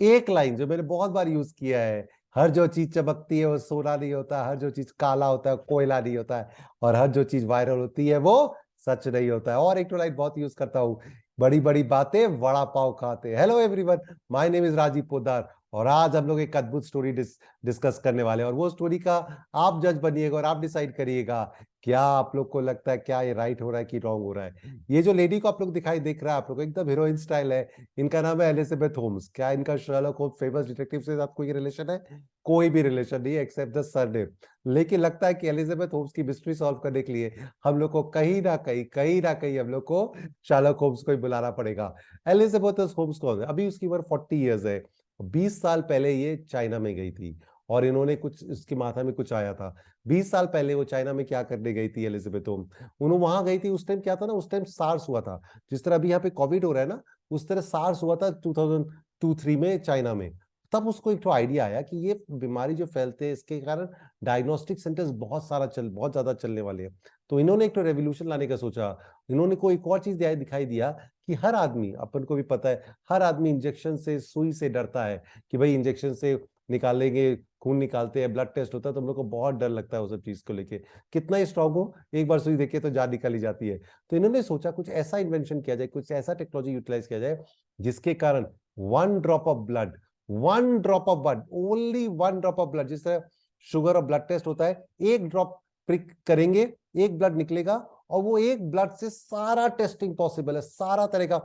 एक लाइन जो मैंने बहुत बार यूज किया है, हर जो चीज चमकती है वो सोना नहीं होता, हर जो चीज काला होता है कोयला नहीं होता है, और हर जो चीज वायरल होती है वो सच नहीं होता है। और एक तो लाइन बहुत यूज करता हूँ, बड़ी बड़ी बातें वड़ा पाव खाते। Hello everyone, my name is Rajiv Poddar, और आज हम लोग एक अद्भुत स्टोरी डिस्कस करने वाले हैं, और वो स्टोरी का आप जज बनिएगा और आप डिसाइड करिएगा क्या आप लोग को लगता है क्या ये राइट हो रहा है कि रॉन्ग हो रहा है। ये जो लेडी को आप लोग दिखाई देख रहा है, आप लोग को एकदम हीरोइन स्टाइल है, इनका नाम है एलिजाबेथ होम्स। क्या इनका शर्लॉक होम्स फेमस डिटेक्टिव से साथ कोई रिलेशन है? कोई भी रिलेशन नहीं है एक्सेप्ट द सरनेम। लेकिन लगता है कि एलिजाबेथ होम्स की मिस्ट्री सॉल्व करने के लिए हम लोग को कहीं ना कहीं हम लोग को शर्लॉक होम्स को ही बुलाना पड़ेगा। एलिजाबेथ होम्स कौन है? अभी उसकी उम्र 40 ईयर्स है। 20 साल पहले ये चाइना में गई थी, और इन्होंने कुछ, इसके माथा में कुछ आया था। 20 साल पहले वो चाइना में क्या करने गई थी एलिजाबेथ होम्स? उन्होंने वहां गई थी, उस टाइम क्या था ना, उस टाइम सार्स हुआ था। जिस तरह अभी यहाँ पे कोविड हो रहा है ना, उस तरह सार्स हुआ था 2002-3 में चाइना में। तब उसको एक तो आइडिया आया कि ये बीमारी जो फैलते हैं इसके कारण डायग्नोस्टिक सेंटर्स बहुत ज्यादा चलने वाले हैं। तो इन्होंने एक तो रेवोल्यूशन लाने का सोचा। इन्होंने कोई एक और चीज दिखाई दिया कि हर आदमी, अपन को भी पता है, हर आदमी इंजेक्शन से, सुई से डरता है कि भाई इंजेक्शन से निकालेंगे, खून निकालते हैं, ब्लड टेस्ट होता है, तो हम लोग को बहुत डर लगता है उस सब चीज को लेके। कितना ही स्ट्रांग हो, एक बार सुई देखे तो जान निकाली जाती है। तो इन्होंने सोचा कुछ ऐसा इन्वेंशन किया जाए, कुछ ऐसा टेक्नोलॉजी यूटिलाइज किया जाए जिसके कारण one drop of blood, only one drop of blood, जिस तरह शुगर और ब्लड टेस्ट होता है, एक ड्रॉप प्रिक करेंगे, एक ब्लड निकलेगा, और वो एक ब्लड से सारा टेस्टिंग पॉसिबल है, सारा तरह का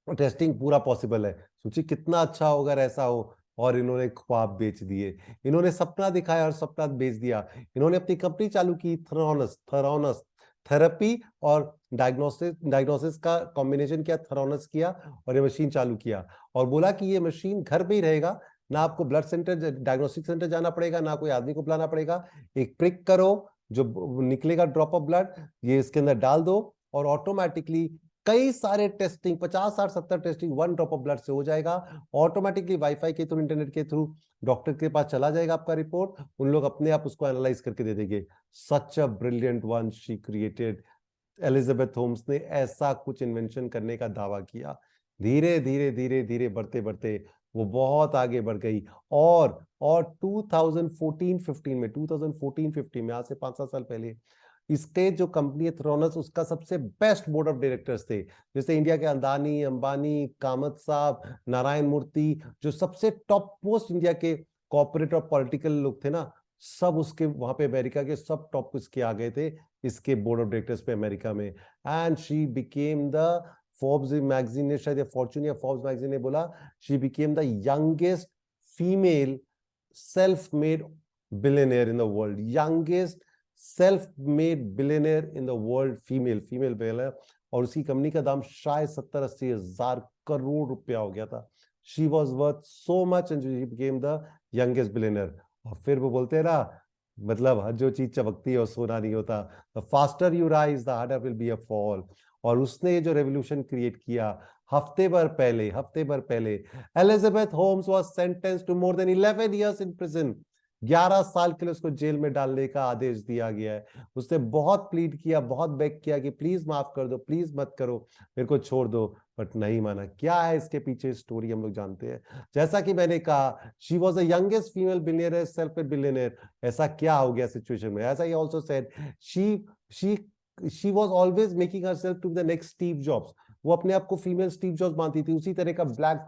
टेस्टिंग पूरा पॉसिबल है। सोचिए कितना अच्छा होगा अगर ऐसा हो। और इन्होंने ख्वाब बेच दिए, इन्होंने सपना दिखाया और सपना बेच दिया। इन्होंने अपनी कंपनी चालू की, थेरोनस थेरोनस थेरेपी और डायग्नोसिस का कॉम्बिनेशन किया, थेरोनस किया, और ये मशीन चालू किया, और बोला कि ये मशीन घर पे ही रहेगा, ना आपको ब्लड सेंटर, डायग्नोस्टिक सेंटर जाना पड़ेगा, ना कोई आदमी को बुलाना पड़ेगा। एक प्रिक करो, जो निकलेगा ड्रॉप ऑफ ब्लड, ये इसके अंदर डाल दो, और ऑटोमेटिकली कई सारे testing, 50 60 70 testing one drop of blood से हो जाएगा। ऑटोमेटिकली वाईफाई के थ्रू, इंटरनेट के थ्रू डॉक्टर के पास चला जाएगा आपका रिपोर्ट, उन लोग अपने आप उसको एनालाइज करके दे देंगे। Such a brilliant one she created. Elizabeth Holmes ने ऐसा कुछ इन्वेंशन करने का दावा किया। धीरे धीरे धीरे धीरे बढ़ते बढ़ते वो बहुत आगे बढ़ गई। और 2014-15 में आज से 5-7 साल पहले इसके जो कंपनी है थ्रोनस, उसका सबसे बेस्ट बोर्ड ऑफ डायरेक्टर्स थे, जैसे इंडिया के अदानी, अंबानी, कामत साहब, नारायण मूर्ति, जो सबसे टॉप मोस्ट इंडिया के कॉर्पोरेट और पॉलिटिकल लोग थे ना, सब उसके वहां पे अमेरिका के सब टॉप इसके आ गए थे, इसके बोर्ड ऑफ डायरेक्टर्स पे अमेरिका में। And she became the, Forbes magazine ने शायद, या फॉर्च्यून या फोर्ब्स मैगजीन ने बोला, she became the youngest female self made billionaire in the world, youngest self made billionaire in the world, female billionaire. और उसकी कंपनी का दाम शायद 70-80 हजार करोड़ रुपया हो गया था। She was worth so much and she became the youngest billionaire. और फिर वो बोलते हैं ना, मतलब हर जो चीज चमकती है वो सोना नहीं होता। The faster you rise the harder will be a fall. और उसने ये जो रेवोल्यूशन क्रिएट किया, हफ्ते भर पहले Elizabeth Holmes was sentenced to more than 11 years in prison. 11 साल के लिए उसको जेल में डालने का आदेश दिया गया है। उसने बहुत प्लीड किया, बहुत बेग किया कि प्लीज माफ कर दो, प्लीज मत करो, मेरे को छोड़ दो, बट नहीं माना। क्या है इसके पीछे स्टोरी हम लोग जानते हैं। जैसा कि मैंने कहा, she was the youngest female billionaire, self billionaire. ऐसा क्या हो गया सिचुएशन में? ऐसा ही also said, she she she was always making herself to the next Steve Jobs. वो अपने आप को फीमेल स्टीव जॉब्स मानती थी। उसी तरह का ब्लैक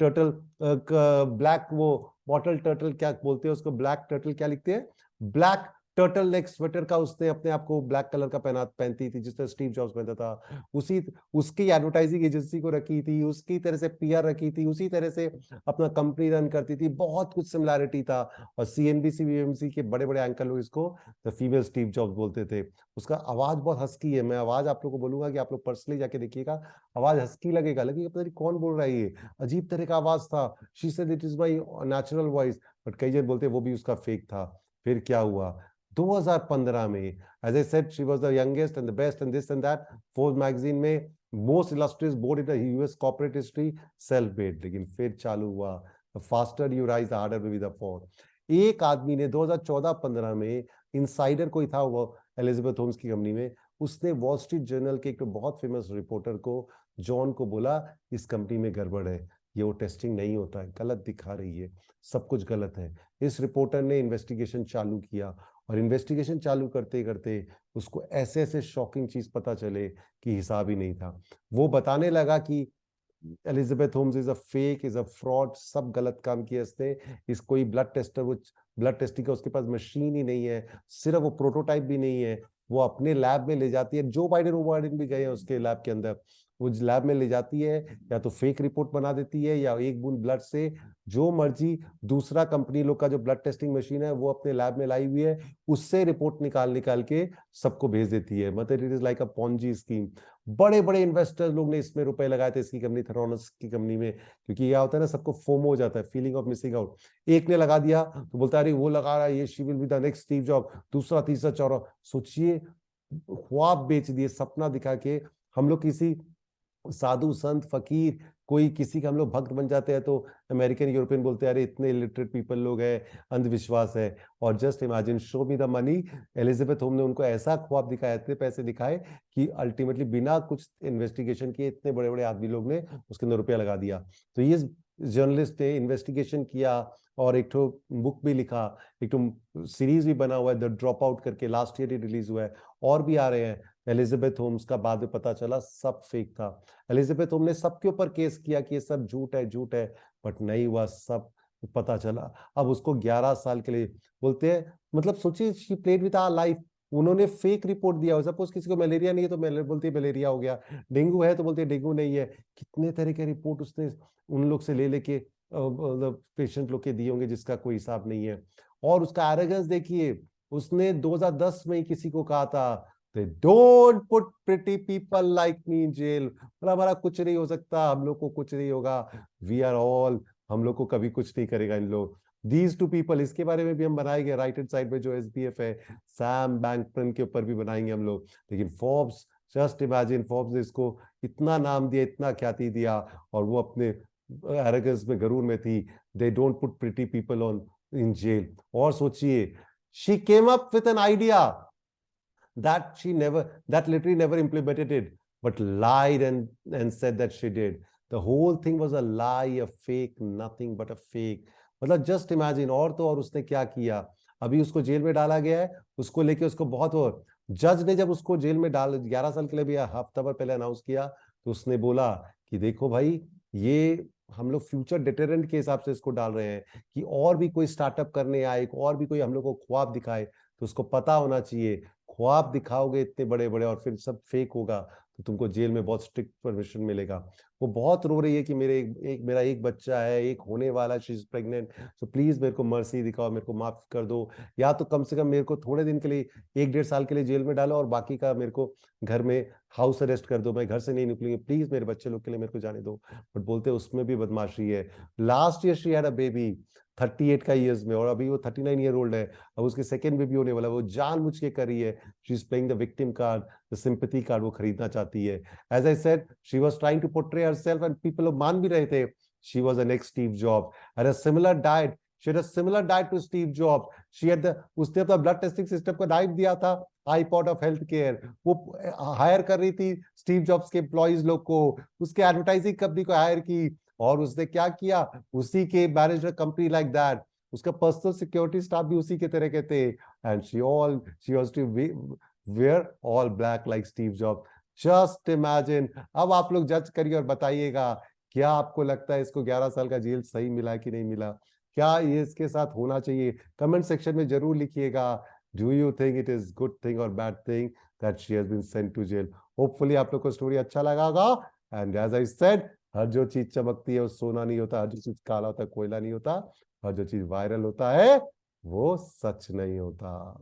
टर्टल, ब्लैक वो बॉटल टर्टल क्या बोलते हैं उसको, ब्लैक टर्टल क्या लिखते हैं, ब्लैक टर्टल नेक स्वेटर का उसने अपने आप को ब्लैक कलर का पहनती थी, जिस तरह स्टीव जॉब्स पहनता था। उसी उसकी एडवर्टाइजिंग एजेंसी को रखी थी, उसकी तरह से पीआर रखी थी, उसी तरह से अपना कंपनी रन करती थी। बहुत कुछ सिमिलैरिटी था। और सीएनबीसी वीएमसी के बड़े बड़े एंकर लोग इसको द फीमेल स्टीव जॉब्स बोलते थे। उसका आवाज बहुत हस्की है। मैं आवाज आप लोग को बोलूंगा कि आप लोग पर्सनली जाके देखिएगा, आवाज हस्की लगेगा पता नहीं कौन बोल रहा है, ये अजीब तरह का आवाज था। She said it is my natural voice, but कई जन बोलते वो भी उसका फेक था। फिर क्या हुआ 2015 में, as I said, she was the youngest and the best and this and that, Forbes magazine में most illustrious board in the US corporate history, self made. लेकिन फिर चालू हुआ, the faster you rise the harder will be the fall. एक आदमी ने 2014-15 में, insider कोई था वो एलिजाबेथ होम्स की कंपनी में, उसने वॉल स्ट्रीट जर्नल के एक बहुत फेमस रिपोर्टर को, जॉन को, बोला इस कंपनी में गड़बड़ है। ये वो टेस्टिंग नहीं होता है, गलत दिखा रही है, सब कुछ गलत है। इस रिपोर्टर ने इन्वेस्टिगेशन चालू किया और इन्वेस्टिगेशन चालू करते करते उसको ऐसे ऐसे शॉकिंग चीज पता चले कि हिसाब ही नहीं था। वो बताने लगा कि Elizabeth Holmes is a fake, is a fraud, सब गलत काम किया इसने। इस कोई ब्लड टेस्टर, वो ब्लड टेस्टिंग का उसके पास मशीन ही नहीं है, सिर्फ वो प्रोटोटाइप भी नहीं है, वो अपने लैब में ले जाती है। जो बाइडेन वो बाइडेन भी गए हैं उसके लैब के अंदर, वो लैब में ले जाती है, या तो फेक रिपोर्ट बना देती है, या एक बूंद ब्लड से जो मर्जी, दूसरा कंपनी लोग का जो ब्लड टेस्टिंग मशीन है वो अपने लैब में लाई हुई है, उससे रिपोर्ट निकाल निकाल के सबको भेज देती है। मतलब it is like a Ponzi scheme. बड़े बड़े इन्वेस्टर्स लोग ने इसमें रुपए लगाए थे, इसकी कंपनी थेरोनोस की कंपनी में, क्योंकि क्या होता है ना, सबको फोमो हो जाता है, फीलिंग ऑफ मिसिंग आउट। एक ने लगा दिया तो बोलता है अरे वो लगा रहा है, ये she will be the next Steve job, दूसरा तीसरा चौथा। सोचिए, ख्वाब बेच दिए, सपना दिखा के। हम लोग किसी साधु संत फकीर, कोई किसी का हम लोग भक्त बन जाते हैं तो अमेरिकन यूरोपियन बोलते हैं अरे इतने इलिटरेट पीपल लोग हैं, अंधविश्वास है। और just imagine, show me the money. Elizabeth home ने उनको ऐसा ख्वाब दिखाया, इतने पैसे दिखाए कि अल्टीमेटली बिना कुछ इन्वेस्टिगेशन किए इतने बड़े बड़े आदमी लोग ने उसके अंदर रुपया लगा दिया। तो ये जर्नलिस्ट ने इन्वेस्टिगेशन किया और एक तो बुक भी लिखा, एक तो सीरीज भी बना हुआ है, द ड्रॉप आउट करके, लास्ट ईयर ही रिलीज हुआ है, और भी आ रहे हैं। एलिजाबेथ होम्स का बाद में पता चला सब फेक था। एलिजाबेथ होम ने सबके ऊपर केस किया कि ये सब झूठ है झूठ है, बट नहीं हुआ, सब पता चला। अब उसको 11 साल के लिए बोलते हैं, मतलब सोचिए, she played with our life. उन्होंने फेक रिपोर्ट दिया, सपोज किसी को मलेरिया नहीं है तो बोलती है मलेरिया हो गया, डेंगू है तो बोलते हैं डेंगू नहीं है। कितने तरह के रिपोर्ट उसने उन लोग से ले लेके मतलब पेशेंट लोग के दिए होंगे, जिसका कोई हिसाब नहीं है। और उसका एरोगेंस देखिए, उसने 2010 में ही किसी को कहा था, They don't put pretty people like me in jail। मतलब हमारा कुछ नहीं हो सकता, हम लोग को कुछ नहीं होगा, वी आर ऑल, हम लोग को कभी कुछ नहीं करेगा इन लोग। दीज टू पीपल, इसके बारे में भी हम बनाएंगे, राइट हैंड साइड में जो एसबीएफ है, सैम बैंकमैन के ऊपर भी बनाएंगे हम लोग। लेकिन फोर्ब्स, जस्ट इमेजिन, फोर्ब्स ने इसको इतना नाम दिया, इतना ख्याति दिया, और वो अपने एरोगेंस में, गरूर में थी। They don't put pretty people on in jail. और सोचिए, she came up with an idea that literally never implemented it, but lied and said that she did. The whole thing was a lie, a fake, nothing but a fake। मतलब just imagine. और तो और उसने क्या किया, अभी उसको jail में डाला गया है, उसको लेके उसको बहुत वो, जज ने जब उसको जेल में डाल 11 साल के लिए भी हफ्ता भर पहले अनाउंस किया, तो उसने बोला कि देखो भाई, ये हम लोग फ्यूचर डिटरेंट के हिसाब से इसको डाल रहे हैं, कि और भी कोई स्टार्टअप करने आए, और भी कोई हम लोग को ख्वाब दिखाए, तो उसको पता होना चाहिए, ख्वाब दिखाओगे इतने बड़े बड़े और फिर सब फेक होगा, तो तुमको जेल में बहुत स्ट्रिक्ट परमिशन मिलेगा। वो बहुत रो रही है कि मेरा एक बच्चा है, एक होने वाला, शी इज प्रेग्नेंट, तो प्लीज मेरे को मर्सी दिखाओ, मेरे को माफ कर दो, या तो कम से कम मेरे को थोड़े दिन के लिए, 1-1.5 साल के लिए जेल में डालो, और बाकी का मेरे को घर में हाउस अरेस्ट कर दो, मैं घर से नहीं निकलूंगी, प्लीज मेरे बच्चे लोग के लिए मेरे को जाने दो। बट बोलते उसमें भी बदमाशी है। Last year she had a baby, 38 का ईयर्स में, और अभी वो 39 ईयर ओल्ड है। अब उसके सेकंड बेबी होने वाला, वो जानबूझ के कर रही है, she is playing the victim card, the sympathy card वो खरीदना चाहती है। As I said, she was trying to portray herself, and people लोग मान भी रहे थे, she was the next Steve Job, had a similar diet, she had a similar diet to Steve Job, she had the, उसने अपना blood testing system का नाम दिया था आईपॉड ऑफ हेल्थ केयर। वो हायर कर रही थी स्टीव जॉब्स के एम्प्लॉइज लोग को, उसके एडवर्टाइजिंग कंपनी को हायर की, और उसने क्या किया, उसी के मैनेजर कंपनी लाइक दैट, उसका पर्सनल सिक्योरिटी स्टाफ भी उसी के तरह के थे, and she was to wear all black like Steve Job. Just imagine. अब आप लोग जज करिए और बताइएगा, क्या आपको लगता है इसको 11 साल का जेल सही मिला कि नहीं मिला? क्या ये इसके साथ होना चाहिए? कमेंट सेक्शन में जरूर लिखिएगा। Do you think it is good thing और bad thing that she has been sent to jail? Hopefully आप लोग को स्टोरी अच्छा लगा होगा। एंड एज आई सेड, हर जो चीज चमकती है वो सोना नहीं होता, हर जो चीज काला होता है कोयला नहीं होता, और जो चीज वायरल होता है वो सच नहीं होता।